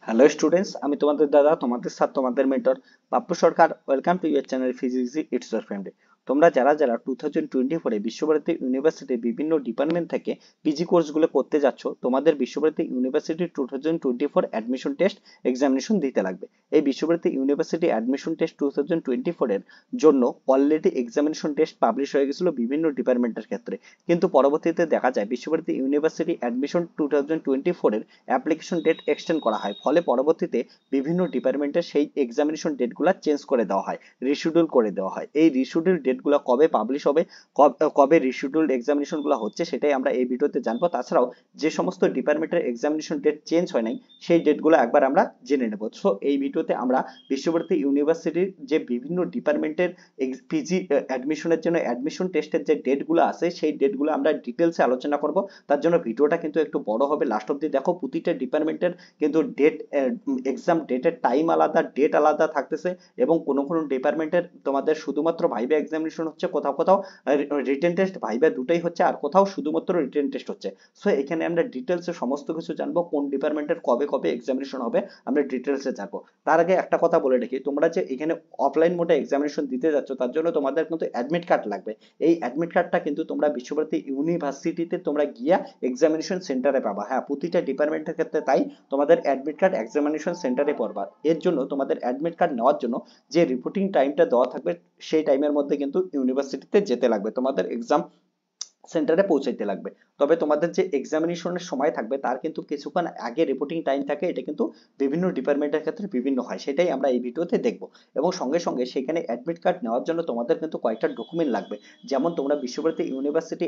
Hello students, আমি তোমাদের দাদা, তোমাদের স্যার, তোমাদের mentor Pappu Sarkar. Welcome to your channel physics it's your friend. তোমরা যারা যারা 2024 বিশ্বভারতী ইউনিভার্সিটির বিভিন্ন ডিপার্টমেন্ট থেকে পিজি কোর্সগুলো করতে যাচ্ছ, তোমাদের Visva Bharati university 2024 admission test examination দিতে লাগবে। এই বিশ্বভারতী ইউনিভার্সিটি অ্যাডমিশন টেস্ট 2024 এর জন্য অলরেডি এক্সামিনেশন টেস্ট পাবলিশ হয়ে গেছিল বিভিন্ন ডিপার্টমেন্টের ক্ষেত্রে, কিন্তু পরবর্তীতে দেখা যায় বিশ্বভারতী ইউনিভার্সিটি অ্যাডমিশন 2024 এর অ্যাপ্লিকেশন ডেট এক্সটেন্ড করা হয়, ফলে পরবর্তীতে বিভিন্ন ডিপার্টমেন্টের সেই এক্সামিনেশন ডেটগুলো চেঞ্জ করে দেওয়া হয়, রিশিডিউল করে দেওয়া হয়। এই রিশিডিউল ডেটগুলো কবে পাবলিশ হবে, কবে রিশিডিউল এক্সামিনেশনগুলো হচ্ছে, সেটাই আমরা এই ভিডিওতে জানবো। তাছাড়াও যে সমস্ত ডিপার্টমেন্টের এক্সামিনেশন ডেট চেঞ্জ হয় নাই, সেই ডেটগুলো একবার আমরা জেনে নেব। সো এই ভিডিওতে আমরা বিশ্বভারতী ইউনিভার্সিটির যে বিভিন্ন ডিপার্টমেন্টের পিজি অ্যাডমিশনের জন্য অ্যাডমিশন টেস্টের যে ডেটগুলো আছে, সেই ডেটগুলো আমরা ডিটেলসে আলোচনা করব। তার জন্য ভিডিওটা কিন্তু একটু বড় হবে, লাস্ট অব্দি দেখো। প্রতিটা ডিপার্টমেন্টের কিন্তু ডেট, এক্সাম ডেটের টাইম আলাদা, ডেট আলাদা থাকতেছে, এবং কোনো কোনো ডিপার্টমেন্টের তোমাদের শুধুমাত্র ভাইভা এক্সামিনেশন হচ্ছে, কোথাও কোথাও রিটেন টেস্ট ভাইভা দুটোই হচ্ছে, আর কোথাও শুধুমাত্র রিটেন টেস্ট হচ্ছে। সো এখানে আমরা ডিটেলসে সমস্ত কিছু জানবো, কোন ডিপার্টমেন্টের কবে কবে এক্সামিনেশন হবে আমরা ডিটেলসে জানবো। তার আগে একটা কথা বলে রাখি, তোমরা যে এখানে অফলাইন মোডে এক্সামিনেশন দিতে যাচ্ছ, তার জন্য তোমাদের কিন্তু অ্যাডমিট কার্ড লাগবে। এই অ্যাডমিট কার্ডটা কিন্তু তোমরা বিশ্বভারতী ইউনিভার্সিটিতে তোমরা গিয়া এক্সামিনেশন সেন্টারে পাবা। হ্যাঁ, প্রতিটা ডিপার্টমেন্টের ক্ষেত্রে তাই, তোমাদের অ্যাডমিট কার্ড এক্সামিনেশন সেন্টারে পড়বা। এর জন্য তোমাদের অ্যাডমিট কার্ড নেওয়ার জন্য যে রিপোর্টিং টাইমটা দেওয়া থাকবে, সেই টাইমের মধ্যে কিন্তু ইউনিভার্সিটিতে যেতে লাগবে, তোমাদের এক্সাম সেন্টারে পৌঁছাইতে লাগবে। তবে তোমাদের যে এক্সামিনেশনের সময় থাকবে, তার কিন্তু কিছুক্ষণ আগে রিপোর্টিং টাইম থাকে। এটা কিন্তু বিভিন্ন ডিপার্টমেন্টের ক্ষেত্রে বিভিন্ন হয়, সেটাই আমরা এই ভিডিওতে দেখব। এবং সঙ্গে সঙ্গে সেখানে অ্যাডমিট কার্ড নেওয়ার জন্য তোমাদের কিন্তু কয়েকটা ডকুমেন্ট লাগবে। যেমন তোমরা বিশ্বভারতী ইউনিভার্সিটি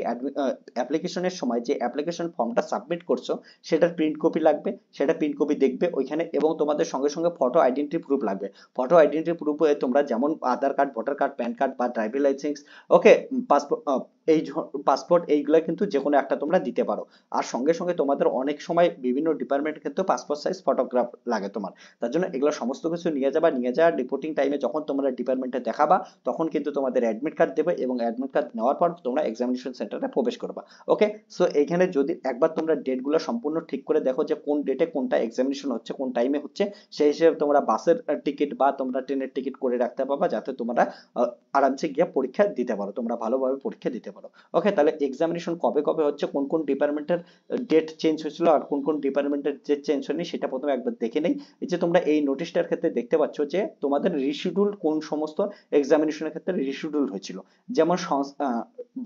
অ্যাপ্লিকেশনের সময় যে অ্যাপ্লিকেশন ফর্মটা সাবমিট করছো, সেটার প্রিন্ট কপি লাগবে, সেটা প্রিন্ট কপি দেখবে ওইখানে। এবং তোমাদের সঙ্গে সঙ্গে ফটো আইডেন্টি প্রুফ লাগবে। ফটো আইডেন্টি প্রুফে তোমরা যেমন Aadhaar card, voter card, PAN card বা ড্রাইভিং লাইসেন্স, ওকে, পাসপোর্ট, এই পাসপোর্ট, এইগুলা কিন্তু যে কোনো একটা তোমরা দিতে পারো। আর সঙ্গে সঙ্গে তোমাদের অনেক সময় বিভিন্ন ডিপার্টমেন্টের ক্ষেত্রে পাসপোর্ট সাইজ ফটোগ্রাফ লাগে তোমার। তার জন্য এগুলো সমস্ত কিছু নিয়ে যাবা। নিয়ে যাওয়ার রিপোর্টিং টাইমে যখন তোমরা ডিপার্টমেন্টে দেখাবা, তখন কিন্তু তোমাদের অ্যাডমিট কার্ড দেবে, এবং অ্যাডমিট কার্ড নেওয়ার পর তোমরা এক্সামিনেশন সেন্টারে প্রবেশ করবা। ওকে, সো এইখানে যদি একবার তোমরা ডেটগুলো সম্পূর্ণ ঠিক করে দেখো যে কোন ডেটে কোনটা এক্সামিনেশন হচ্ছে, কোন টাইমে হচ্ছে, সেই হিসেবে তোমরা বাসের টিকিট বা তোমরা ট্রেনের টিকিট করে রাখতে পারবা, যাতে তোমরা আরামসে গিয়ে পরীক্ষা দিতে পারো, তোমরা ভালোভাবে পরীক্ষা দিতে পারো। ওকে, তাহলে এক্সামিনেশন কবে কবে হচ্ছে, কোন কোন ডিপার্টমেন্টের ডেট চেঞ্জ হয়েছিল আর কোন কোন ডিপার্টমেন্টের ডেট চেঞ্জ হয়নি, সেটা প্রথমে একবার দেখে নেই। এই যে তোমরা এই নোটিশটার ক্ষেত্রে দেখতে পাচ্ছ যে তোমাদের রিশিডিউল কোন সমস্ত এক্সামিনেশনের ক্ষেত্রে রিশিডিউল হয়েছিল। যেমন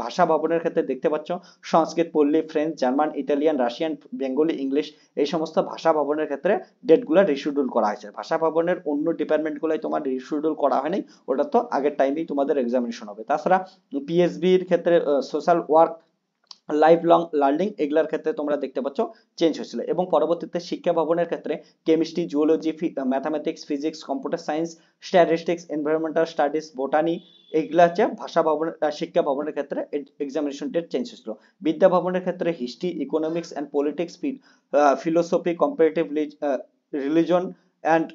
ভাষা ভবনের ক্ষেত্রে দেখতে পাচ্ছ সংস্কৃত, পল্লী, French, German, Italian, Russian, Bengali, English, এই সমস্ত ভাষা ভবনের ক্ষেত্রে ডেটগুলো রিশিডিউল করা হয়েছে। ভাষা ভবনের অন্য ডিপার্টমেন্টগুলোই তোমার রিশিডিউল করা হয়নি, ওটা তো আগের টাইমেই তোমাদের এক্সামিনেশন হবে। তাছাড়া পিএসবির ক্ষেত্রে social work, life long learning, এগুলার ক্ষেত্রে তোমরা দেখতে পাচ্ছ চেঞ্জ হয়েছিল। এবং পরবর্তীতে শিক্ষা ভবনের ক্ষেত্রে chemistry, zoology, mathematics, physics, computer science, statistics, environmental studies, botany, এইগুলা হচ্ছে ভাষা ভবন, শিক্ষা ভবনের ক্ষেত্রে এক্সামিনেশন ডেট চেঞ্জ হয়েছিল। বিদ্যা ভবনের ক্ষেত্রে history, economics and politics, philosophy, comparative religion and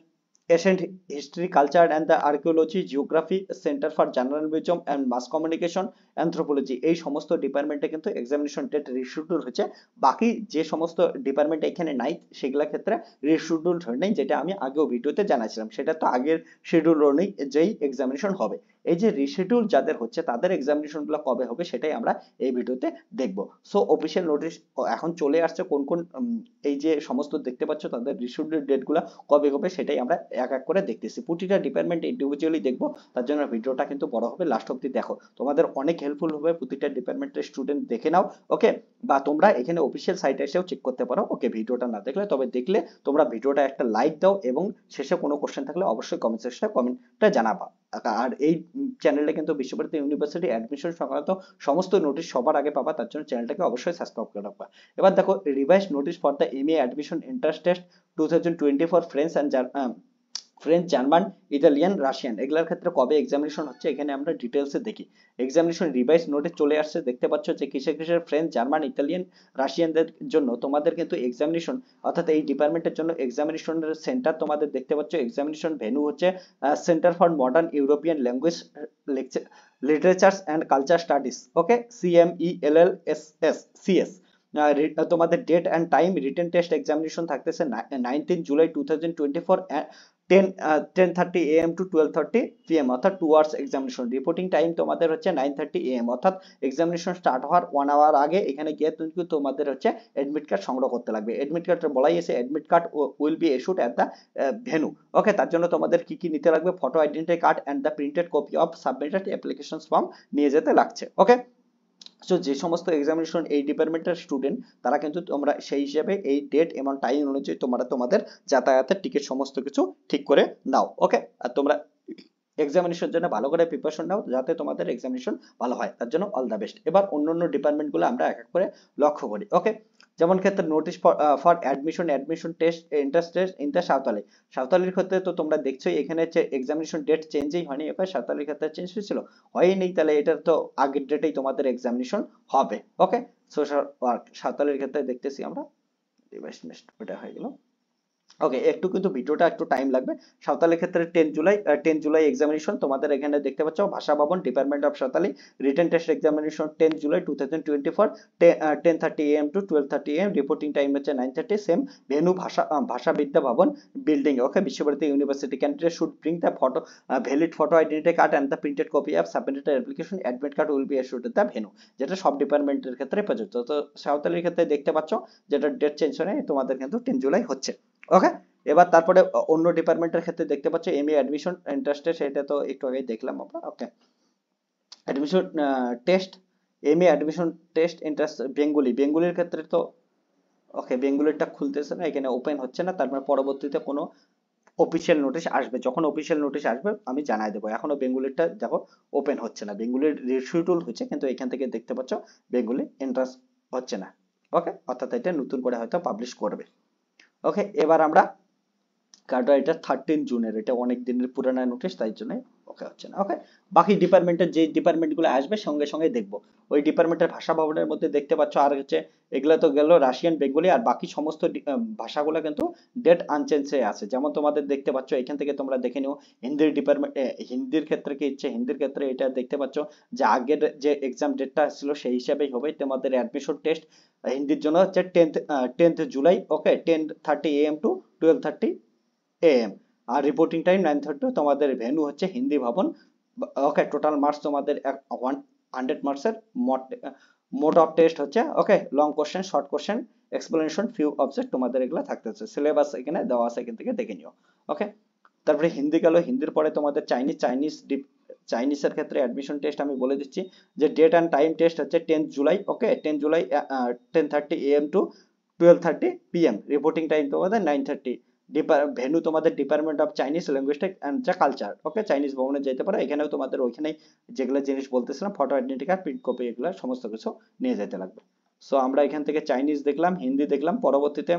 ancient history, culture and the archaeology, geography, center for journalism and mass communication, anthropology, এই সমস্ত ডিপার্টমেন্টে কিন্তু এক্সামিনেশন ডেট রিশিডিউল হচ্ছে। বাকি যে সমস্ত ডিপার্টমেন্ট এখানে নাই, সেগুলোর ক্ষেত্রে রিশিডিউল হয় নাই, যেটা আমি আগেও ভিডিওতে জানাছিলাম। সেটা তো আগের শিডিউল অনুযায়ী যেই এক্সামিনেশন হবে। এই যে রিশিডিউল যাদের হচ্ছে, তাদের এক্সামিনেশন গুলো কবে হবে, সেটাই আমরা এই ভিডিওতে দেখবো। সো অফিসিয়াল নোটিশ এখন চলে আসছে, কোন কোন এই যে সমস্ত দেখতে পাচ্ছ তাদের রিশিডিউল ডেট গুলা কবে হবে, সেটাই আমরা এক এক করে দেখতেছি। প্রতিটা ডিপার্টমেন্ট ইন্ডিভিজুয়ালি দেখবো, তার জন্য ভিডিওটা কিন্তু বড় হবে, লাস্ট অব্দি দেখো, তোমাদের অনেক হেল্পফুল হবে। প্রতিটা ডিপার্টমেন্টের স্টুডেন্ট দেখে নাও। ওকে, বা তোমরা এখানে অফিসিয়াল সাইটে এসেও চেক করতে পারো। ওকে, ভিডিওটা না দেখলে, তবে দেখলে তোমরা ভিডিওটা একটা লাইক দাও, এবং শেষে কোনো কোশ্চেন থাকলে অবশ্যই কমেন্ট সেকশনে কমেন্টটা জানাবা। আর এই চ্যানেলে কিন্তু বিশ্বভারতী ইউনিভার্সিটি অ্যাডমিশন সংক্রান্ত সমস্ত নোটিশ সবার আগে পাবা, তার জন্য চ্যানেলটাকে অবশ্যই সাবস্ক্রাইব করে রাখবা। এবার দেখো, revised notice for the MA admission entrance test 2024 French and French, German, Italian, Russian, এগুলোর ক্ষেত্রে কবে এক্সামিনেশন হচ্ছে এখানে আমরা ডিটেলসে দেখি। এক্সামিনেশন রিভাইস নোটিশ চলে আসছে, দেখতে পাচ্ছ যে কিসের কিসের ফ্রেঞ্চ, জার্মান, ইতালিয়ান, রাশিয়ানদের জন্য তোমাদের কিন্তু এক্সামিনেশন, অর্থাৎ এই ডিপার্টমেন্টের জন্য এক্সামিনেশনের সেন্টার তোমাদের দেখতে পাচ্ছ। এক্সামিনেশন ভেন্যু হচ্ছে centre for modern European language, literatures and culture studies, okay, CMELLSS, CS। তোমাদের date and time written test examination থাকতেছে 19 জুলাই 2024 10:30 AM টু 12:30 PM, অর্থাৎ 2 আওয়ার্স এক্সামিনেশন। রিপোর্টিং টাইম তোমাদের হচ্ছে 9:30 AM, অর্থাৎ এক্সামিনেশন স্টার্ট হওয়ার 1 আওয়ার আগে এখানে গিয়ে কিন্তু তোমাদের হচ্ছে এডমিট কার্ড সংগ্রহ করতে লাগবে। এডমিট কার্ডটা বলাই আছে, admit card will be issued at the venue. Okay, তার জন্য তোমাদের কি কি নিতে লাগবে, photo identity card and the printed copy of submitted application form নিয়ে যেতে লাগছে। ওকে, সো যে সমস্ত এক্সামিনেশন এই ডিপার্টমেন্টের স্টুডেন্ট তারা কিন্তু তোমরা সেই হিসাবে এই ডেট এবং টাইম অনুযায়ী তোমরা তোমাদের যাতায়াতের টিকিট সমস্ত কিছু ঠিক করে নাও। ওকে, আর তোমরা এক্সামিনেশনের জন্য ভালো করে প্রিপারেশন নাও যাতে তোমাদের এক্সামিনেশন ভালো হয়, তার জন্য অল দ্য বেস্ট। এবার অন্যান্য ডিপার্টমেন্টগুলো আমরা এক এক করে লক্ষ্য করি। ওকে, যেমন ক্ষেত্রে notice for admission test entrance test in the Santali. সাঁওতালির ক্ষেত্রে তো তোমরা দেখছোই এখানে হচ্ছে এক্সামিনেশন ডেট চেঞ্জই হয়নি। ওকে, সাঁওতালির ক্ষেত্রে চেঞ্জ হয়েছিল, হয়নি, তাহলে এটার তো আগের ডেটেই তোমাদের এক্সামিনেশন হবে। ওকে, সোশ্যাল ওয়ার্ক সাঁওতালির ক্ষেত্রে দেখতেছি আমরা, ডিভাইস নেক্সট ওটা হয়ে গেল। ওকে, একটু কিন্তু ভিডিওটা একটু টাইম লাগবে। সাঁওতালির ক্ষেত্রে 10 জুলাই এক্সামিনেশন তোমাদের এখানে দেখতে পাচ্ছ, Bhasha Bhavana department of Santali, written test examination 10 July 2024 10:30 AM to 12:30 AM, reporting time হচ্ছে 9:30, same venue Bhashavidya Bhavana building. Okay, Visva Bharati university. Candidate should bring the photo valid photo identity card and the printed copy of submitted application, admit card will be issued at the venue, যেটা সব ডিপার্টমেন্টের ক্ষেত্রে প্রযোজ্য। তো সাঁওতালির ক্ষেত্রে দেখতে পাচ্ছ যেটা ডেট চেঞ্জ হয় তোমাদের কিন্তু 10 জুলাই হচ্ছে। ওকে, এবার তারপরে অন্য ডিপার্টমেন্টের ক্ষেত্রে দেখতে পাচ্ছ এমএ অ্যাডমিশন ইন্টারেস্টেড, সেটা তো একটু আগেই দেখলাম আমরা। Okay, admission test MA admission test interest বেঙ্গলির ক্ষেত্রে তো ওকে বেঙ্গলিরটা খুলতেছে না, এখানে ওপেন হচ্ছে না, তারপরে পরবর্তীতে কোনো অফিসিয়াল নোটিশ আসবে, যখন অফিসিয়াল নোটিশ আসবে আমি জানাই দেবো। এখনো বেঙ্গলিরটা দেখো ওপেন হচ্ছে না, বেঙ্গলির রিশিডিউল হচ্ছে কিন্তু এখান থেকে দেখতে পাচ্ছ বেঙ্গলি ইন্টারেস্ট হচ্ছে না। ওকে, অর্থাৎ এটা নতুন করে হয়তো পাবলিশ করবে। ওকে, এবার আমরা কারণ এটা 13 জুনের, এটা অনেক দিনের পুরানো নোটিশ, তাই জন্য ওকে হচ্ছে না। ওকে, বাকি ডিপার্টমেন্টের যে ডিপার্টমেন্টগুলো আসবে সঙ্গে সঙ্গে দেখবো। ওই ডিপার্টমেন্টের ভাষা ভবনের মধ্যে দেখতে পাচ্ছ, আর হচ্ছে এগুলো তো গেল রাশিয়ান বেঙ্গলি, আর বাকি সমস্ত ভাষাগুলো কিন্তু ডেট আনচেঞ্জে আছে। যেমন তোমাদের দেখতে পাচ্ছ এখান থেকে তোমরা দেখে নিও, হিন্দির ডিপার্টমেন্ট হিন্দির ক্ষেত্রে কি হচ্ছে, হিন্দির ক্ষেত্রে এটা দেখতে পাচ্ছ যে আগের যে এক্সাম ডেটটা ছিল সেই হিসাবেই হবে তোমাদের অ্যাডমিশন টেস্ট হিন্দির জন্য হচ্ছে 10th July. Okay, 10:30 AM to 12:30 AM, আর রিপোর্টিং টাইম 9:30। তোমাদের ভেন্যু হচ্ছে হিন্দি ভবন। ওকে, টোটাল মার্কস তোমাদের 100 মার্কসের মোড অফ টেস্ট হচ্ছে। Okay, long question, short question, explanation, few object তোমাদের এগুলো থাকতেছে। সিলেবাস এখানে দেওয়া আছে, এখান থেকে দেখে নিও। ওকে, তারপরে হিন্দি গেল, হিন্দির পরে তোমাদের চাইনিজের ক্ষেত্রে অ্যাডমিশন টেস্ট আমি বলে দিচ্ছি যে ডেট অ্যান্ড টাইম টেস্ট হচ্ছে 10 July. Okay, 10 July 10:30 AM to 12:30 PM, reporting time তোমাদের 9:30। ভেন্যু তোমাদের department of Chinese language and culture. Okay, Chinese ভবনে যেতে পারো, এখানেও তোমাদের ওইখানেই যেগুলো জিনিস বলতেছিলাম photo identity card, print copy, এগুলো সমস্ত কিছু নিয়ে যেতে লাগবে। সো আমরা এখান থেকে চাইনিজ দেখলাম, হিন্দি দেখলাম, পরবর্তীতে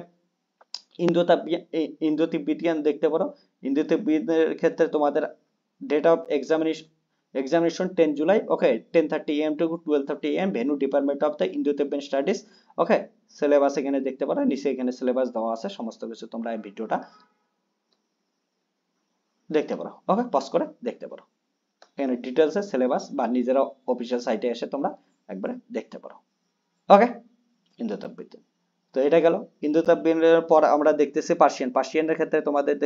ইন্দো তিব্বতিয়ান দেখতে পারো। ইন্দো তিব্বতিয়ানের ক্ষেত্রে তোমাদের date of examination 10 July. Okay, 10:30 AM to 12:30 AM, venue department of the Indo Tibet studies. Okay, syllabus এখানে দেখতে পারো, নিচে এখানে সিলেবাস দেওয়া আছে, সমস্ত কিছু তোমরা এই ভিডিওটা দেখতে পারো। ওকে, পজ করে দেখতে পারো, এখানে ডিটেলসে সিলেবাস বা নিজেরা অফিসিয়াল সাইটে এসে তোমরা একবারে দেখতে পারো। ওকে, ইন্দো তিব্বত তো এটা গেল। ইন্দো তিব্বতের পর আমরা দেখতেছি পার্সিয়ানের ক্ষেত্রে তোমাদের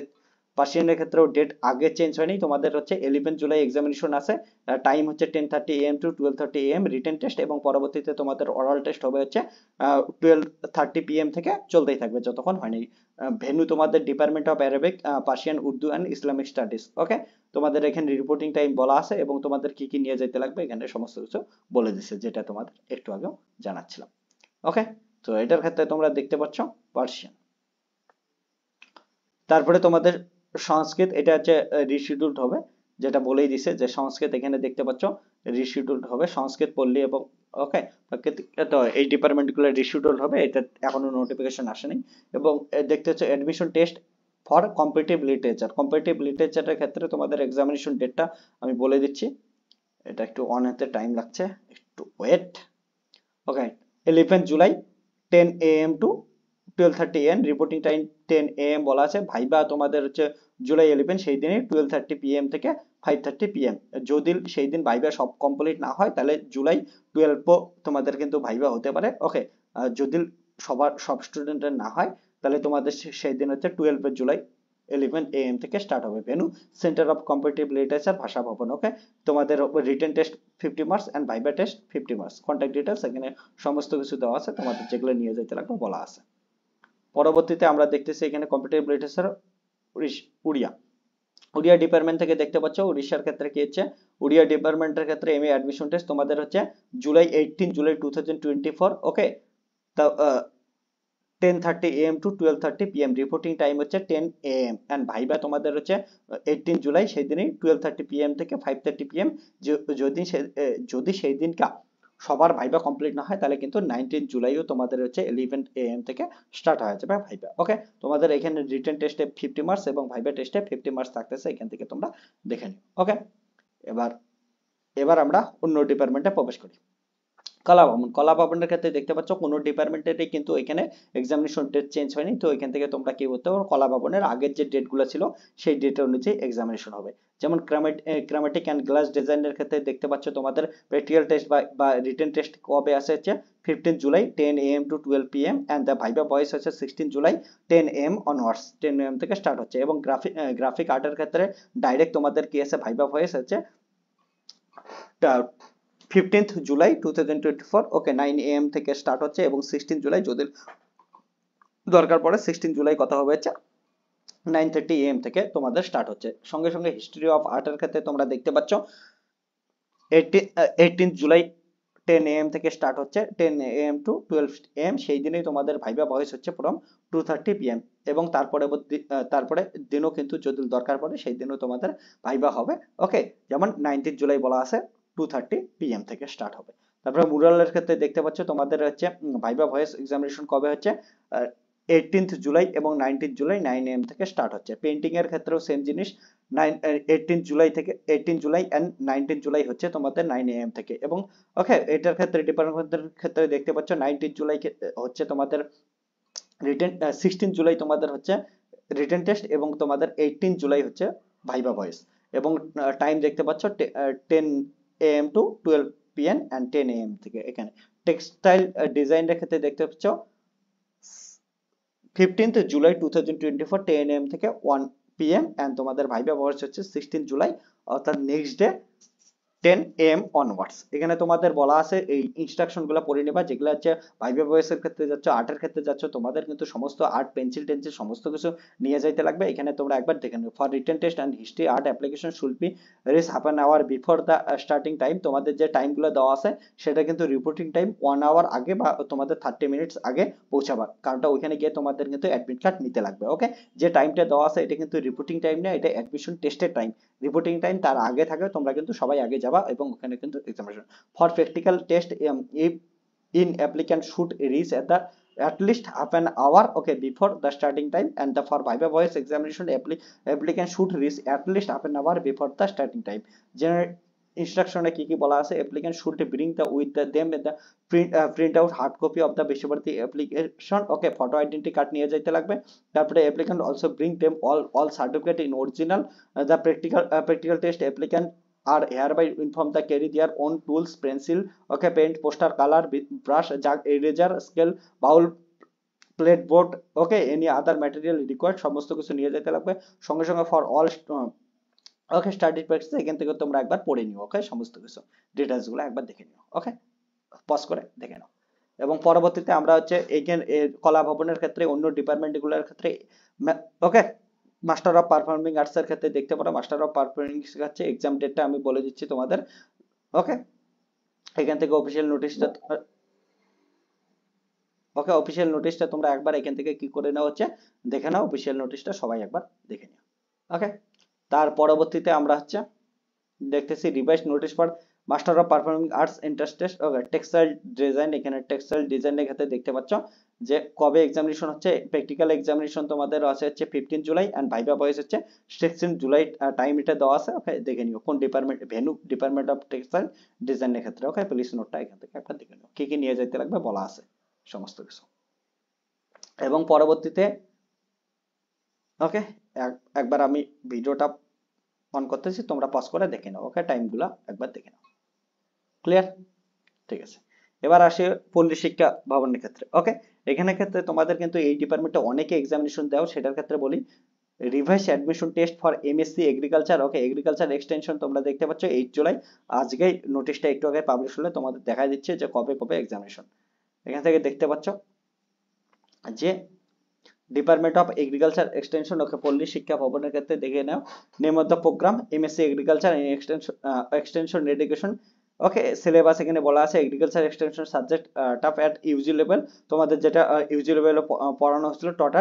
পার্সিয়ানের ক্ষেত্রেও ডেট আগে চেঞ্জ হয়নি, তোমাদের হচ্ছে 11 জুলাই এক্সামিনেশন আছে, টাইম হচ্ছে 10:30 AM to 12:30 AM, written test, এবং পরবর্তীতে তোমাদের ওরাল টেস্ট হবে হচ্ছে 12:30 PM থেকে চলতেই থাকবে যতক্ষণ হয়নি। ভেন্যু তোমাদের department of Arabic, Persian, Urdu and Islamic studies. Okay, তোমাদের এখানে রিপোর্টিং টাইম বলা আছে এবং তোমাদের কি কি নিয়ে যেতে লাগবে এখানে সমস্ত কিছু বলে দিচ্ছে, যেটা তোমাদের একটু আগেও জানাচ্ছিলাম। ওকে, তো এটার ক্ষেত্রে তোমরা দেখতে পাচ্ছ পার্সিয়ান। তারপরে তোমাদের সংস্কৃত, এটা হচ্ছে রিশিডিউলড হবে, যেটা বলেই দিছে যে সংস্কৃত এখানে দেখতে পাচ্ছ রিশিডিউলড হবে, সংস্কৃত পল্লী এবং ওকে তো এই ডিপার্টমেন্টগুলো রিশিডিউলড হবে, এটা এখনো নোটিফিকেশন আসেনি। এবং দেখতে হচ্ছে অ্যাডমিশন টেস্ট ফর কম্পারেটিভ লিটারেচারের ক্ষেত্রে তোমাদের এক্সামিনেশন ডেটটা আমি বলে দিচ্ছি, এটা একটু অন হতে টাইম লাগছে, একটু wait. Okay, 11 July 10 AM to 12:30 AM, reporting time 10 AM বলা আছে। ভাইবা তোমাদের হচ্ছে জুলাই 11 সেই দিনই 12:30 PM থেকে 5:30 PM, যদি সেই দিন ভাইবা সব কমপ্লিট না হয় তাহলে জুলাই 12 তোমাদের কিন্তু ভাইবা হতে পারে। ওকে, যদি সব স্টুডেন্টের না হয় তাহলে তোমাদের সেই দিন হচ্ছে 12 জুলাই 11 AM থেকে স্টার্ট হবে। Venue centre of competitive literature Bhasha Bhavana. Okay, তোমাদের written test 50 marks and viva test 50 marks. Contact details এখানে সমস্ত কিছু দেওয়া আছে, তোমাদের যেগুলো নিয়ে যেতে লাগবে বলা আছে। পরবর্তীতে আমরা দেখতেছি এখানে কম্পিটিটিভ লিটারেচার উড়িয়া। উড়িয়া ডিপার্টমেন্ট থেকে দেখতে পাচ্ছ উড়িষ্যার ক্ষেত্রে কি হচ্ছে, উড়িয়া ডিপার্টমেন্টের ক্ষেত্রে এমএ অ্যাডমিশন টেস্ট তোমাদের হচ্ছে 18 জুলাই 2024। ওকে, তা 10:30 AM to 12:30 PM। Reporting time হচ্ছে 10 AM এন্ড ভাইবা তোমাদের হচ্ছে 18 জুলাই সেই দিনই 12:30 PM থেকে 5:30 PM। যদি সেই দিনকা সবার ভাইবা কমপ্লিট না হয় তাহলে কিন্তু 19 জুলাইও তোমাদের হচ্ছে 11 AM থেকে স্টার্ট হয়ে যাবে ভাইবা। ওকে, তোমাদের এখানে রিটেন টেস্টে 50 মার্কস এবং ভাইবা টেস্টে 50 মার্কস থাকতেছে, এখান থেকে তোমরা দেখে নিও। ওকে, এবার আমরা অন্য ডিপার্টমেন্টে প্রবেশ করি। কলা ভবন। কলা ভবনের ক্ষেত্রে দেখতে পাচ্ছ কোনো ডিপার্টমেন্টেরই কিন্তু এখানে এক্সামিনেশন ডেট চেঞ্জ হয়নি। তো এখান থেকে তোমরা কি করতে পারো, কলা ভবনের আগের যে ডেটগুলো ছিল সেই ডেট অনুযায়ী এক্সামিনেশন হবে। যেমন ক্রামেটিক অ্যান্ড গ্লাস ডিজাইনের ক্ষেত্রে দেখতে পাচ্ছ তোমাদের প্র্যাকটিক্যাল টেস্ট বা রিটেন টেস্ট কবে আসে হচ্ছে 15 July 10 AM to 12 PM and the viva voce হচ্ছে 16 জুলাই 10 AM অনওয়ার্ডস, 10 AM থেকে স্টার্ট হচ্ছে। এবং গ্রাফিক আর্টের ক্ষেত্রে ডাইরেক্ট তোমাদের কি আছে, ভাইবা ভয়েস হচ্ছে 15th জুলাই 2024। ওকে, 9 AM থেকে স্টার্ট হচ্ছে এবং 16 জুলাই যদি দরকার পড়ে 16 জুলাই কথা হবে হচ্ছে 9:30 AM থেকে তোমাদের স্টার্ট হচ্ছে। সঙ্গে সঙ্গে হিস্ট্রি অফ আর্টের ক্ষেত্রে তোমরা দেখতে পাচ্ছ 18 জুলাই 10 AM থেকে স্টার্ট হচ্ছে 10 AM to 12 AM। সেই দিনেই তোমাদের ভাইবা ভয়েস হচ্ছে ফ্রম 2:30 PM এবং তারপরে দিনও কিন্তু যদি দরকার পড়ে সেই দিনও তোমাদের ভাইবা হবে। ওকে, যেমন 19 জুলাই বলা আছে 2:30 PM থেকে স্টার্ট হবে। তারপরে মুরালের ক্ষেত্রে দেখতে পাচ্ছ তোমাদের হচ্ছে ভাইবা ভয়েস এক্সামিনেশন কবে হচ্ছে 18th জুলাই এবং 19 জুলাই 9 AM থেকে স্টার্ট হচ্ছে। পেইন্টিং এর ক্ষেত্রেও সেম জিনিস, 18 জুলাই থেকে 18 জুলাই এন্ড 19 জুলাই হচ্ছে তোমাদের 9 AM থেকে। এবং ওকে, এটার ক্ষেত্রে ডিপার্টমেন্টের ক্ষেত্রে দেখতে পাচ্ছ 19 জুলাই হচ্ছে তোমাদের রিটেন, 16 জুলাই তোমাদের হচ্ছে রিটেন টেস্ট এবং তোমাদের 18 জুলাই হচ্ছে ভাইবা ভয়েস। এবং টাইম দেখতে পাচ্ছ 10 AM to 12 PM and 10 AM থেকে। এখানে টেক্সটাইল ডিজাইনের ক্ষেত্রে দেখতে পাচ্ছ 15th জুলাই 2024 10 AM থেকে 1 PM এন্ড তোমাদের ভাইবা ভয়েস হচ্ছে 16 জুলাই অর্থাৎ নেক্সট ডে 10 AM অনওয়ার্ডস। এখানে তোমাদের বলা আছে এই ইনস্ট্রাকশন গুলো পড়ে নেবা, যেগুলো হচ্ছে ভাইবা ভয়েসের ক্ষেত্রে যাচ্ছ, আর্টের ক্ষেত্রে যাচ্ছ, তোমাদের কিন্তু সমস্ত আর্ট পেন্সিল টেন্সিল সমস্ত কিছু নিয়ে যাইতে লাগবে। এখানে তোমরা একবার দেখে নিও। For written test and history art application should be reach half an hour before the starting time. তোমাদের যে টাইমগুলো দেওয়া আছে সেটা কিন্তু রিপোর্টিং টাইম 1 আওয়ার আগে বা তোমাদের 30 মিনিটস আগে পৌঁছাবা, কারণটা ওইখানে গিয়ে তোমাদের কিন্তু অ্যাডমিট কার্ড নিতে লাগবে। ওকে, যে টাইমটা দেওয়া আছে এটা কিন্তু রিপোর্টিং টাইম না, এটা অ্যাডমিশন টেস্টের টাইম। রিপোর্টিং টাইম তার আগে থাকে, তোমরা কিন্তু সবাই আগে যাবা এবং ওখানে কিন্তু examination. For practical test in applicant should reach at least half an hour okay before the starting time, and the for viva voice examination applicant should reach at least half an hour before the starting time. General ইনস্ট্রাকশনে কি কি বলা আছে, applicant should bring them the print out hard copy of the Visva Bharati application। Okay, photo identity card নিয়ে যাইতে লাগবে। তারপরে applicant also bring them all certificate in original। the practical test applicant are hereby informed to carry their own tools, pencil, okay, paint, poster, color, brush, jug, eraser, scale, bowl, plate board, okay, any other material required সমস্ত কিছু নিয়ে যেতে লাগবে। সঙ্গে সঙ্গে for all okay study practice এখান থেকে তোমরা একবার পড়ে নিও। ওকে, সমস্ত কিছু ডিটেইলস গুলো একবার দেখে নিও। ওকে, পজ করে দেখে নাও। এবং পরবর্তীতে আমরা হচ্ছে এইখানে কলা ভবনের ক্ষেত্রে অন্য ডিপার্টমেন্ট গুলোর ক্ষেত্রে ওকে মাস্টার অফ পারফর্মিং আর্টস এর ক্ষেত্রে দেখতে পারো মাস্টার অফ পারফর্মিং শেখাচ্ছে। এক্সাম ডেটটা আমি বলে দিচ্ছি তোমাদের। ওকে, এখান থেকে অফিসিয়াল নোটিশটা ওকে অফিসিয়াল নোটিশটা তোমরা একবার এখান থেকে কি করে নাও হচ্ছে দেখে নাও, অফিসিয়াল নোটিশটা সবাই একবার দেখে নিও। ওকে, তার পরবর্তীতে আমরা হচ্ছে দেখতেছি revise notice for master of performing arts interested. Okay, textile design. এখানে টেক্সটাইল ডিজাইনের ক্ষেত্রে দেখতে পাচ্ছ যে কবে এক্সামিনেশন হচ্ছে। প্র্যাকটিক্যাল এক্সামিনেশন তোমাদের আছে হচ্ছে 15 জুলাই এন্ড ভাইবা ভয়েস হচ্ছে 16 জুলাই। টাইম এটা দেওয়া আছে। ওকে, দেখে নিও কোন department, venue department of textile ডিজাইনের ক্ষেত্রে। ওকে, প্লিজ নোটটা এখান থেকে একবার দেখে নিও, কি কি নিয়ে যেতে লাগবে বলা আছে সমস্ত কিছু। এবং পরবর্তীতে ওকে একবার আমি ভিডিওটা অন করতেছি, তোমরা পজ করে দেখে নাও। ওকে, টাইমগুলো একবার দেখে নাও। ক্লিয়ার? ঠিক আছে। এবার আসে পল্লী শিক্ষা ভবনের ক্ষেত্রে। ওকে, এখানে ক্ষেত্রে তোমাদের কিন্তু এই ডিপার্টমেন্টে অনেকে এক্সামিনেশন দাও, সেটার ক্ষেত্রে বলি revise admission test for MSc agriculture. Okay, agriculture extension তোমরা দেখতে পাচ্ছ 8 জুলাই, আজকেই নোটিশটা একটু আগে পাবলিশ হলে তোমাদের দেখা দিচ্ছে যে কবে কবে এক্সামিনেশন। এখান থেকে দেখতে পাচ্ছ যে department of agriculture extension, okay, পল্লী শিক্ষা ভবনের ক্ষেত্রে দেখে নাও name of the program MSc agriculture extension education. Okay, syllabus এখানে বলা আছে agriculture extension subject taught at UG level, তোমাদের যেটা ইউজি লেভেলে পড়ানো হচ্ছিল taught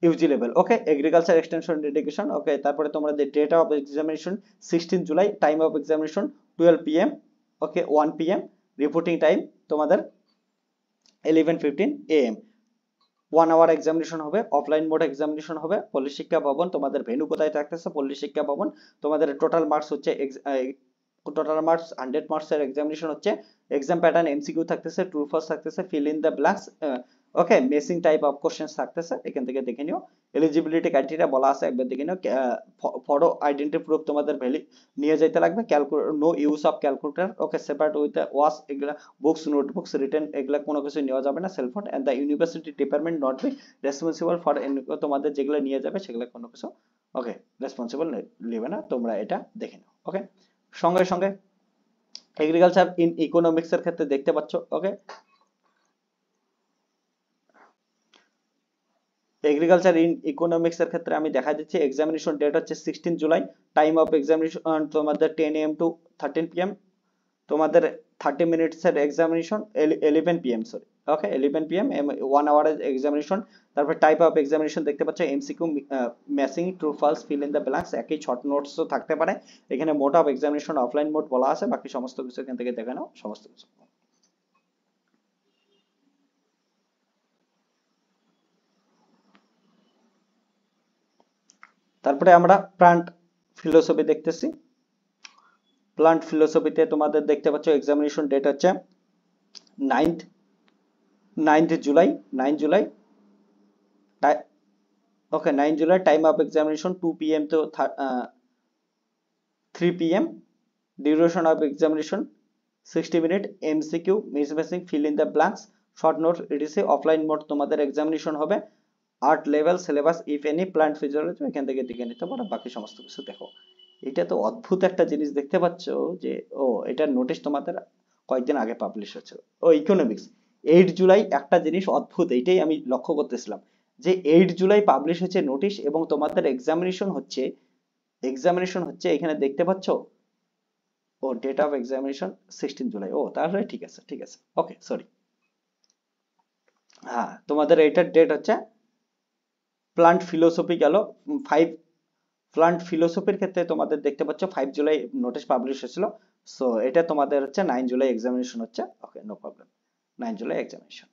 UG level. Okay, agriculture extension education. Okay, তারপরে তোমাদের date of examination 16 July, time of examination 12 pm। Okay, 1 pm, reporting time তোমাদের 11:15 am। 1 আওয়ার এক্সামিনেশন হবে, offline mode examination হবে। পল্লী শিক্ষা ভবন, তোমাদের ভেন্যু কোথায় থাকতেছে? পল্লী শিক্ষা ভবন। তোমাদের টোটাল মার্কস হচ্ছে 100 মার্কসের এক্সামিনেশন হচ্ছে। এক্সাম প্যাটার্ন এমসিকিউ থাকতেছে, ট্রু ফলস থাকতেছে, feel in the blanks. Okay, messing type of questions থাকতেছে, এখান থেকে দেখে নিও। এলিজিবিলিটি ক্রাইটেরিয়া বলা আছে, একবার দেখে নিও। ফটো আইডেন্টি প্রুফ তোমাদের ভ্যালি নিয়ে যেতে লাগবে। No use of calculator. Okay, separate with wash, এগুলা বুকস, নোটবুকস, রিটেন, এগুলা কোনো কিছু নেওয়া যাবে না। Cellphone and the university department not be responsible for, তোমাদের যেগুলো নিয়ে যাবে সেগুলো কোনো কিছু ওকে রেসপন্সিবল নেবে না, তোমরা এটা দেখে নাও। ওকে, সঙ্গে সঙ্গে এগ্রিকালচার ইন ইকোনমিক্স এর ক্ষেত্রে দেখতে পাচ্ছ। ওকে, এগ্রিকালচার ইন ইকোনমিক্স এর ক্ষেত্রে আমি দেখা দিচ্ছি এক্সামিনেশন ডেট হচ্ছে 16 জুলাই, টাইম অফ এক্সামিনেশন তোমাদের 10 am টু 13 pm, তোমাদের 30 মিনিটস এর examination, 11 pm sorry. Okay, 11 pm, 1 hour examination. তারপর টাইপ অফ এক্সামিনেশন দেখতে পাচ্ছ MCQ, matching, true false, fill in the blanks, একই শর্ট নোটসও থাকতে পারে। এখানে mode of examination offline mode বলা আছে, বাকি সমস্ত কিছু এখান থেকে দেখে নাও সমস্ত কিছু। তারপরে আমরা প্লান্ট ফিলোসফি দেখতেছি। প্লান্ট ফিলোসফিতে তোমাদের দেখতে পাচ্ছ এক্সামিনেশন ডেট হচ্ছে 9th July, 9 July. Okay, 9 July, time of examination 2 pm to 3 pm, duration of examination 60 minute, MCQ, মিসম্যাচিং, feel in the blanks, short note, etc. Offline mode তোমাদের এক্সামিনেশন হবে। 8 level syllabus if any, plant physiology, এখান থেকে দেখে নিতে পারো, বাকি সমস্ত কিছু দেখো। এটা তো অদ্ভুত একটা জিনিস দেখতে পাচ্ছ যে এটার নোটিশ তোমাদের কয়েকদিন আগে পাবলিশ হয়েছিল। ইকোনমিক্স 8 জুলাই, একটা জিনিস অদ্ভুত, এইটাই আমি লক্ষ্য করতেছিলাম যে 8 জুলাই পাবলিশ হয়েছে নোটিশ, এবং তোমাদের এক্সামিনেশন হচ্ছে এখানে দেখতে পাচ্ছ ডেট অফ এক্সামিনেশন 16 জুলাই। তাহলে ঠিক আছে, ঠিক আছে, ওকে, সরি। হ্যাঁ, তোমাদের এইটার ডেট হচ্ছে প্লান্ট ফিলোসফি গেল 5। প্লান্ট ফিলোসফির ক্ষেত্রে তোমাদের দেখতে পাচ্ছ 5 জুলাই নোটিশ পাবলিশ হয়েছিল। সো এটা তোমাদের হচ্ছে 9 জুলাই এক্সামিনেশন হচ্ছে। ওকে, নো প্রবলেম, 9 জুলাই এক্সামিনেশন।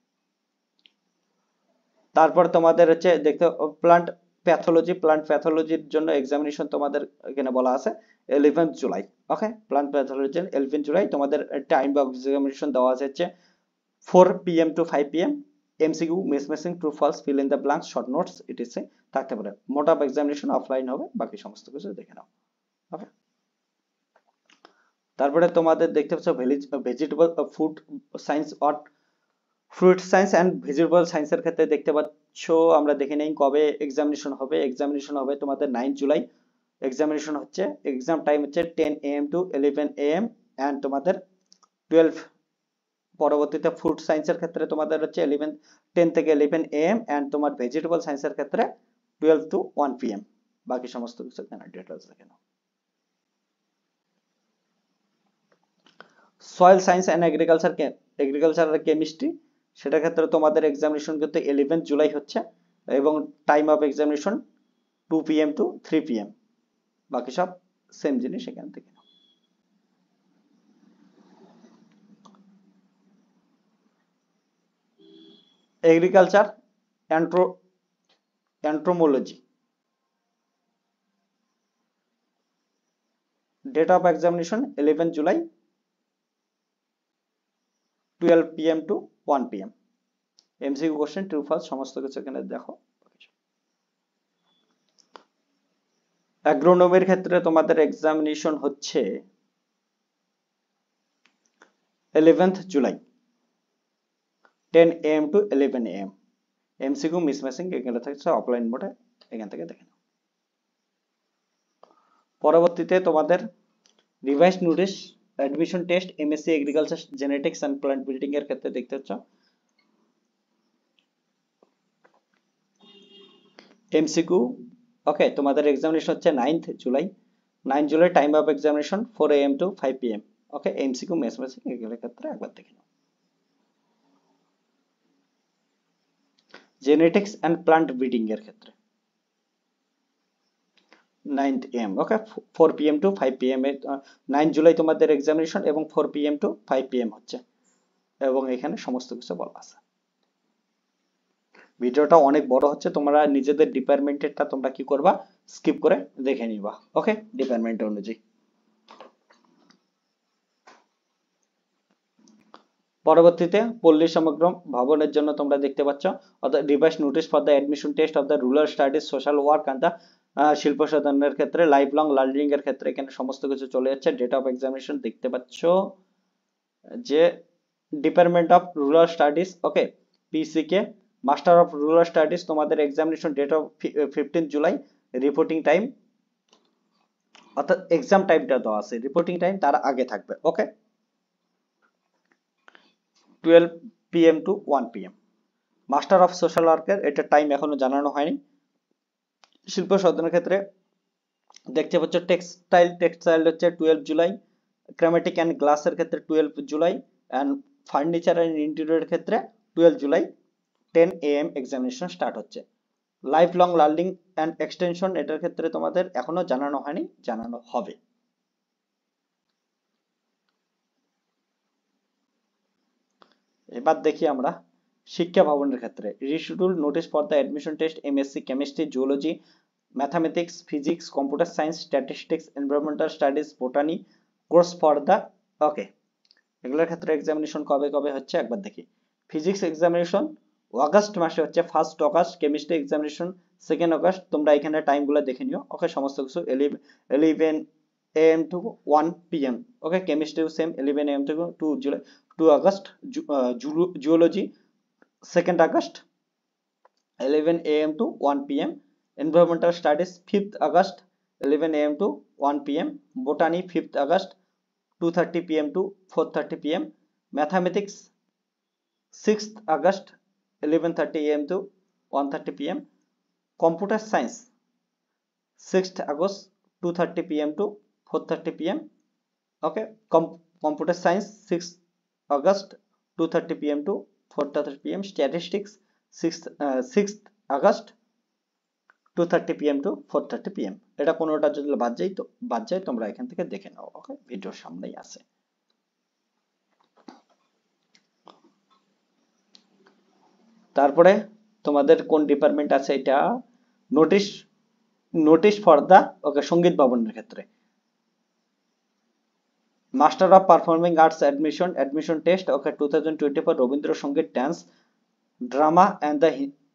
তারপর তোমাদের হচ্ছে দেখতে প্লান্ট প্যাথোলজির জন্য এক্সামিনেশন তোমাদের এখানে বলা আছে 11 জুলাই। ওকে, প্লান্ট প্যাথোলজি 11 জুলাই, তোমাদের টাইম অফ এক্সামিনেশন দেওয়া আছে হচ্ছে 4 pm to 5 pm, MCQ, mismatching, true false, fill in the blanks, short notes, etc থাকতে পারে। মোড অফ এক্সামিনেশন অফলাইন হবে, বাকি সমস্ত কিছু দেখে নাও। ওকে, তারপরে তোমাদের দেখতে পাচ্ছ vegetable food science or fruit science and vegetable সায়েন্সের ক্ষেত্রে দেখতে পাচ্ছ, আমরা দেখে নেই কবে এক্সামিনেশন হবে। এক্সামিনেশন হবে তোমাদের 9 জুলাই। এক্সামিনেশন হচ্ছে, এক্সাম টাইম হচ্ছে 10 am to 11 am, অ্যান্ড তোমাদের 12। পরবর্তীতে ফ্রুট সায়েন্সের ক্ষেত্রে তোমাদের হচ্ছে 10 থেকে 11 am, অ্যান্ড তোমার ভেজিটেবল সায়েন্সের ক্ষেত্রে 12 to 1 pm। বাকি সমস্ত কিছু এখানে ডিটেইলস দেখে নাও। সয়েল সায়েন্স অ্যান্ড এগ্রিকালচার আর কেমিস্ট্রি, সেটার ক্ষেত্রে তোমাদের এক্সামিনেশন কিন্তু 11 জুলাই হচ্ছে, এবং time of examination 2 pm to 3 pm। বাকি সব সেম জিনিস এখান থেকে। Agriculture entomology, date of examination 11 July, 12 pm to 1 pm, MCQ question, true false, সমস্ত কিছু এখানে দেখো। অ্যাগ্রোনমির ক্ষেত্রে তোমাদের এক্সামিনেশন হচ্ছে 11th July. 10 AM to 11 AM। MCQ মিসম্যাচিং এখানে থাকছে অফলাইন মোডে, এখান থেকে দেখে নাও। পরবর্তীতে তোমাদের revised notice admission test MSc agriculture genetics and plant building এর ক্ষেত্রে দেখতে পাচ্ছ এমসিকিউ। ওকে, তোমাদের এক্সামিনেশন হচ্ছে 9th July. 9 July time of examination 4 AM to 5 PM। Okay, MCQ মিসম্যাচিং এগুলোর ক্ষেত্রে একবার দেখে নাও। জেনেটিক্স এন্ড প্ল্যান্ট ব্রিডিং এর ক্ষেত্রে 9th AM। Okay, 4 PM to 5 PM এ 9 জুলাই তোমাদের এক্সামিনেশন এবং 4 PM to 5 PM হচ্ছে, এবং এখানে সমস্ত কিছু বলা আছে। ভিডিওটা অনেক বড় হচ্ছে, তোমরা নিজেদের ডিপার্টমেন্টেরটা তোমরা কি করবা, স্কিপ করে দেখে নিবা। ওকে, ডিপার্টমেন্ট অনুযায়ী। পরবর্তীতে পল্লী সমগ্র ভবনের জন্য তোমরা দেখতে পাচ্ছ অর্থাৎ revised notice for the admission test of the rural studies social work and the Shilpa সাধনের ক্ষেত্রে লাইফ লং লার্নিং এর ক্ষেত্রে এখানে সমস্ত কিছু চলে যাচ্ছে। ডেট অফ এক্সামিনেশন দেখতে পাচ্ছ যে department of rural studies, okay, পিসিকে মাস্টার অফ রুরাল স্টাডিজ তোমাদের examination date of 15 July. Reporting time অর্থাৎ এক্সাম টাইমটা দেওয়া আছে, রিপোর্টিং টাইম তার আগে থাকবে। Okay, 12 PM to 1 PM। Master of social ওয়ার্কের এটা টাইম এখনো জানানো হয়নি। শিল্প সাধনের ক্ষেত্রে দেখতে পাচ্ছ টেক্সটাইল হচ্ছে 12 জুলাই। ক্রোমেটিক এন্ড গ্লাসের ক্ষেত্রে 12 জুলাই এন্ড ফার্নিচার এন্ড ইন্টেরিয়রের ক্ষেত্রে 12 জুলাই 10 AM এক্সামিনেশন স্টার্ট হচ্ছে। Life long learning and extension এটার ক্ষেত্রে তোমাদের এখনো জানানো হয়নি, জানানো হবে। এবার দেখি আমরা শিক্ষা ভবনের ক্ষেত্রে reschedule notice for the admission test MSc chemistry, zoology, mathematics, physics, computer science, statistics, environmental studies, botany course for the, okay, এগুলোর ক্ষেত্রে এক্সামিনেশন কবে কবে হচ্ছে একবার দেখি। ফিজিক্স এক্সামিনেশন আগস্ট মাসে হচ্ছে 1 আগস্ট, কেমিস্ট্রি এক্সামিনেশন 2 আগস্ট। তোমরা এখানে টাইমগুলো দেখে নিও। ওকে, সমস্ত কিছু 11 AM to 1 PM। ওকে, কেমিস্ট্রিও সেম 11 AM থেকে 2 August. Zoology 2 August 11 AM to 1 PM। Environmental studies 5 August 11 AM to 1 PM। Botany 5 August 2:30 PM to 4:30 PM। Mathematics 6 August 11:30 AM to 1:30 PM। Computer science 6 August 2:30 PM to 4:30 PM। Okay, computer science 6 August 2:30 PM to 4:30 PM। Statistics 6 August 2:30 PM to 4:30 PM। এটা কোনোটা যদি বাদ যায় তোমরা এখান থেকে দেখে নাও। ওকে, ভিডিওর সামনেই আছে। তারপরে তোমাদের কোন ডিপার্টমেন্ট আছে, এটা নোটিশ ফর দা, ওকে, সঙ্গীত ভবনের ক্ষেত্রে master of performing arts admission test, okay, 2024 Rabindrasangeet, dance, drama and the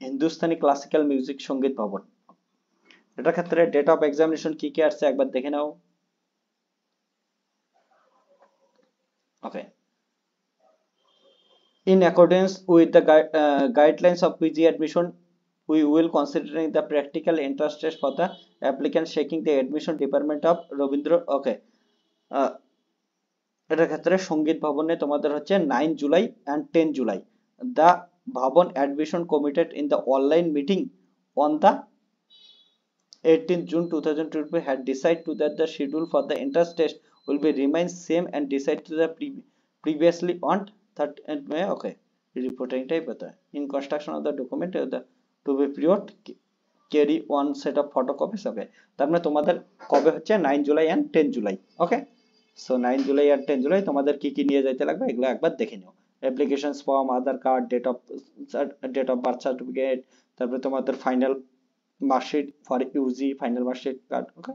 Hindustani classical music Sangit Bhavana. এটার ক্ষেত্রে ডেট অফ এক্সামিনেশন কি কি আসছে একবার দেখে নাও। ওকে, in accordance with the guidelines of PG admission, we will considering the practical entrance test for the applicant seeking the admission department of Rabindra। Okay, এটার ক্ষেত্রে সঙ্গীত ভবনে তোমাদের হচ্ছে 9 July and 10 July. The Bhavan admission committed in the online meeting on the 18th June 2022 had decided to that the schedule for the entrance test will be remain same and decided to the previously on 30th May। Okay, reporting type होता है in construction of the document to be period carry one set of photocopies। Okay, তার মানে তোমাদের কবে হচ্ছে 9 July and 10 July. Okay, so 9 জুলাই আর 10 জুলাই তোমাদের কি কি নিয়ে যাইতে লাগবে এগুলো একবার দেখে নিও। Applications form, Aadhaar card, date of birth certificate, তারপরে তোমাদের final marksheet for UG, final marksheet card. Okay,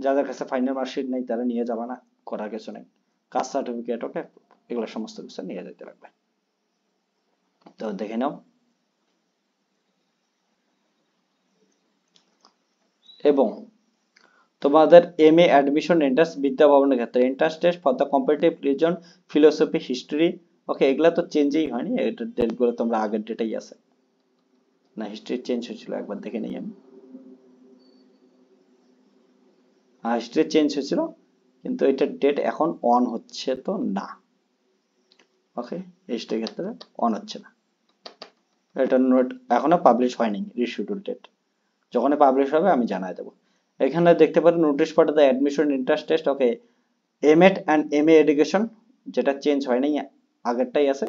যাদের কাছে ফাইনাল মার্কশিট নেই তারা নিয়ে যাবে না, করার কিছু নেই। কাস্ট সার্টিফিকেট, ওকে, এগুলো সমস্ত কিছু নিয়ে যেতে লাগবে। তো দেখে নাও। এবং তোমাদের MA অ্যাডমিশন এন্ট্রান্স বিদ্যা ভবনের ক্ষেত্রে entrance test for the competitive reason philosophy, history, okay, এগুলা তো চেঞ্জই হয়নি, এটার ডেটগুলো তোমরা আগের ডেটেই আছে। না, হিস্ট্রি চেঞ্জ হয়েছিল, একবার দেখে নিই আমি। হ্যাঁ, হিস্ট্রি চেঞ্জ হয়েছিল, কিন্তু এটার ডেট এখন অন হচ্ছে তো না। ওকে, হিস্ট্রির ক্ষেত্রে অন হচ্ছে না, এটা নোট এখনো পাবলিশ হয়নি রিশিডিউল ডেট। যখন পাবলিশ হবে আমি জানাই দেবো। এখানে দেখতে পারেন notice for the admission interest test. Okay, MEd and MA education যেটা চেঞ্জ হয় নাই, আগেরটাই আছে,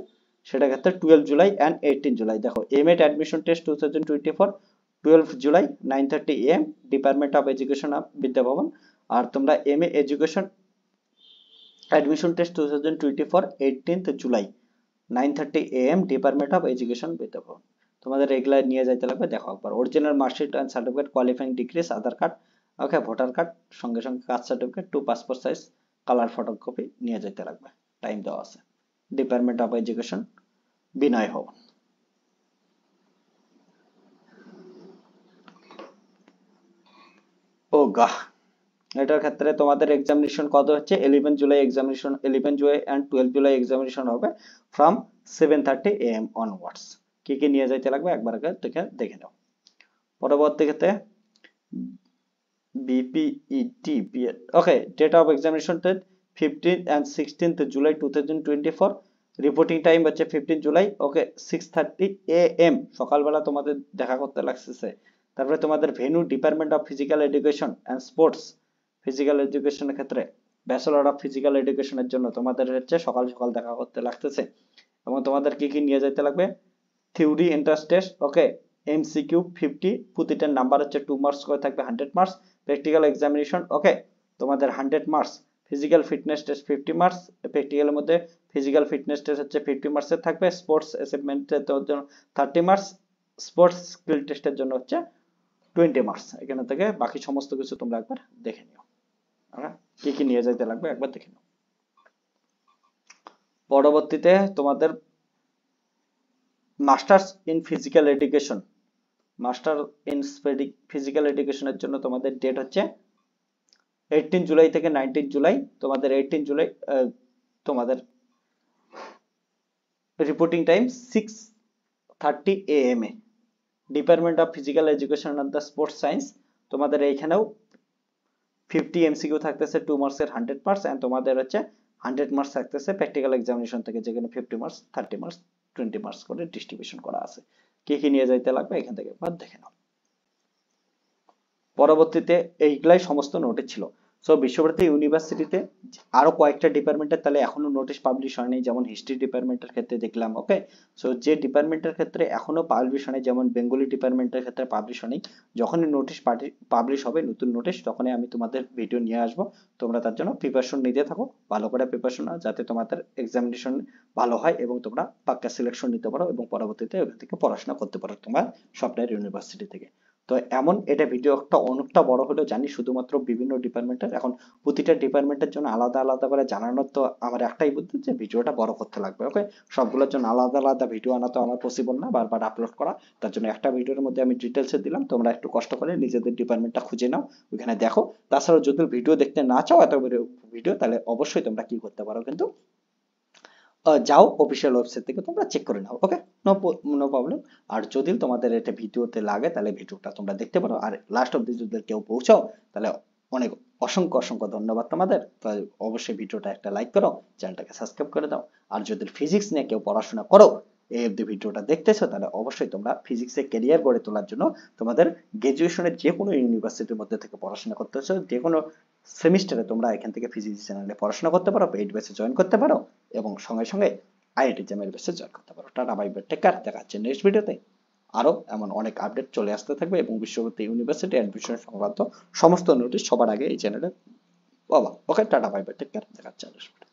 সেটা ক্ষেত্রে 12 জুলাই অ্যান্ড 18 জুলাই। দেখো, MEd admission test 2024 12 July 9:30 AM, department of education of Vidyabhavana. আর তোমরা MA education admission test 2024 18 July 9:30 AM, department of education Vidyabhavana. তোমাদের এগুলা নিয়ে যাইতে লাগবে। দেখো একবার, original marksheet and certificate, qualifying degrees, Aadhaar card, okay, voter card, সঙ্গে সঙ্গে caste certificate, 2 passport size colour photocopy নিয়ে যেতে লাগবে। টাইম দেওয়া আছে। ডিপার্টমেন্ট অফ এডুকেশন, বিনয় ভবন। ও গাহ, এটার ক্ষেত্রে তোমাদের এক্সামিনেশন কত হচ্ছে, 11 July examination, 11 July and 12 July examination হবে ফ্রম 7:30 AM অনওয়ার্ডস। কি কি নিয়ে যাইতে লাগবে একবার আগে দেখে নাও। পরবর্তী ক্ষেত্রে BPET, okay, date of examination date 15th and 16th July 2024, reporting time হচ্ছে 15 জুলাই, ওকে, 6:30 AM সকালবেলা তোমাদের দেখা করতে লাগতেছে। তারপরে তোমাদের venue department of physical education and sports. Physical এডুকেশনের ক্ষেত্রে ব্যাচেলর অফ ফিজিক্যাল এডুকেশনের জন্য তোমাদের হচ্ছে সকাল সকাল দেখা করতে লাগতেছে। এবং তোমাদের কি কি নিয়ে যেতে লাগবে, থিওরি এন্ট্রান্স টেস্ট, ওকে, এমসিকিউ 50, প্রতিটার নাম্বার হচ্ছে 2 মার্কস করে থাকবে, 100 মার্কস। প্র্যাকটিক্যাল এক্সামিনেশন, ওকে, তোমাদের 100 marks. Physical fitness test 50 marks, প্র্যাকটিক্যালের মধ্যে ফিজিক্যাল ফিটনেস টেস্ট হচ্ছে 50 মার্কসের থাকবে। স্পোর্টস অ্যাচিভমেন্টের জন্য 30 মার্কস, স্পোর্টস স্কিল টেস্টের জন্য হচ্ছে 20 মার্কস। এখানে থেকে বাকি সমস্ত কিছু তোমরা একবার দেখে নিও। কি কি নিয়ে যাইতে লাগবে একবার দেখে নিও। পরবর্তীতে তোমাদের masters in physical education, master in physical এডুকেশনের জন্য তোমাদের ডেট হচ্ছে 18 জুলাই থেকে 19 জুলাই। তোমাদের 18 জুলাই তোমাদের reporting time 6:30 AM A. Department of physical education and the sports science, তোমাদের এইখানেও 50 MCQ থাকতেছে, 2 মার্কসের 100 মার্কস, এন্ড তোমাদের হচ্ছে 100 মার্কস থাকতেছে প্র্যাকটিক্যাল এক্সামিনেশন থেকে, যেখানে 50 মার্কস, 30 মার্কস, 20 মার্কস করে ডিস্ট্রিবিউশন করা আছে। কি কি নিয়ে যাইতে লাগবে এখান থেকে একবার দেখে নাও। পরবর্তীতে এইগুলাই সমস্ত নোটিশ ছিল। সো বিশ্বভারতী ইউনিভার্সিটিতে আরো কয়েকটা ডিপার্টমেন্টের তাহলে এখনো নোটিশ পাবলিশ হয়নি, যেমন হিস্ট্রি ডিপার্টমেন্টের ক্ষেত্রে দেখলাম। ওকে, সো যে ডিপার্টমেন্টের ক্ষেত্রে এখনো পাবলিশ হয়নি, যেমন বেঙ্গলি ডিপার্টমেন্টের ক্ষেত্রে পাবলিশ হয়নি, যখনই নোটিশ পাবলিশ হবে নতুন নোটিশ, তখনই আমি তোমাদের ভিডিও নিয়ে আসবো। তোমরা তার জন্য প্রিপারেশন নিতে থাকো, ভালো করে প্রিপারেশন নাও, যাতে তোমাদের এক্সামিনেশন ভালো হয় এবং তোমরা পাক্কা সিলেকশন নিতে পারো এবং পরবর্তীতে ওখান থেকে পড়াশোনা করতে পারো তোমার স্বপ্নের ইউনিভার্সিটি থেকে। তো এমন, এটা ভিডিওটা অনেকটা বড় হলেও জানি, শুধুমাত্র বিভিন্ন ডিপার্টমেন্টের, এখন প্রতিটা ডিপার্টমেন্টের জন্য আলাদা আলাদা করে জানানোর তো আমার একটাই বুদ্ধি, যে ভিডিওটা বড় করতে লাগবে। ওকে, সবগুলোর জন্য আলাদা আলাদা ভিডিও আনা তো আমার পসিবল না, বারবার আপলোড করা। তার জন্য একটা ভিডিওর মধ্যে আমি ডিটেলসে দিলাম, তোমরা একটু কষ্ট করে নিজেদের ডিপার্টমেন্টটা খুঁজে নাও, ওখানে দেখো। তাছাড়াও যদি ভিডিও দেখতে না চাও এত ভিডিও, তাহলে অবশ্যই তোমরা কি করতে পারো, কিন্তু যাও অফিসিয়াল ওয়েবসাইট থেকে তোমরা চেক করে নাও। ওকে, নো প্রবলেম। আর যদি তোমাদের এটা ভিডিওতে লাগে তাহলে ভিডিওটা তোমরা দেখতে পারো, আর লাস্ট অব্দি যদি কেউ পৌঁছাও তাহলে অনেক অসংখ্য অসংখ্য ধন্যবাদ তোমাদের। তো অবশ্যই ভিডিওটা একটা লাইক করো, চ্যানেলটাকে সাবস্ক্রাইব করে দাও। আর যদি ফিজিক্স নিয়ে কেউ পড়াশোনা করো, এই অব্দি ভিডিওটা দেখতেছো, তাহলে অবশ্যই তোমরা ফিজিক্সে ক্যারিয়ার গড়ে তোলার জন্য তোমাদের গ্রাজুয়েশনের যে কোনো ইউনিভার্সিটির মধ্যে থেকে পড়াশোনা করতেছো, যে কোনো সেমিস্টারে তোমরা এখান থেকে ফিজিক্স চ্যানেলে পড়াশোনা করতে পারো, পেইড বেসে জয়েন করতে পারো, এবং সঙ্গে সঙ্গে আইআইটি জ্যামের বেসে জয়েন করতে পারো। Tata bye bye, take care, দেখা হচ্ছে নেক্সট ভিডিওতে। আরো এমন অনেক আপডেট চলে আসতে থাকবে এবং বিশ্বভারতী ইউনিভার্সিটি অ্যাডমিশন সংক্রান্ত সমস্ত নোটিশ সবার আগে এই চ্যানেলে পাবা। Okay, tata bye bye, take care, দেখা হচ্ছে নেক্সট ভিডিওতে।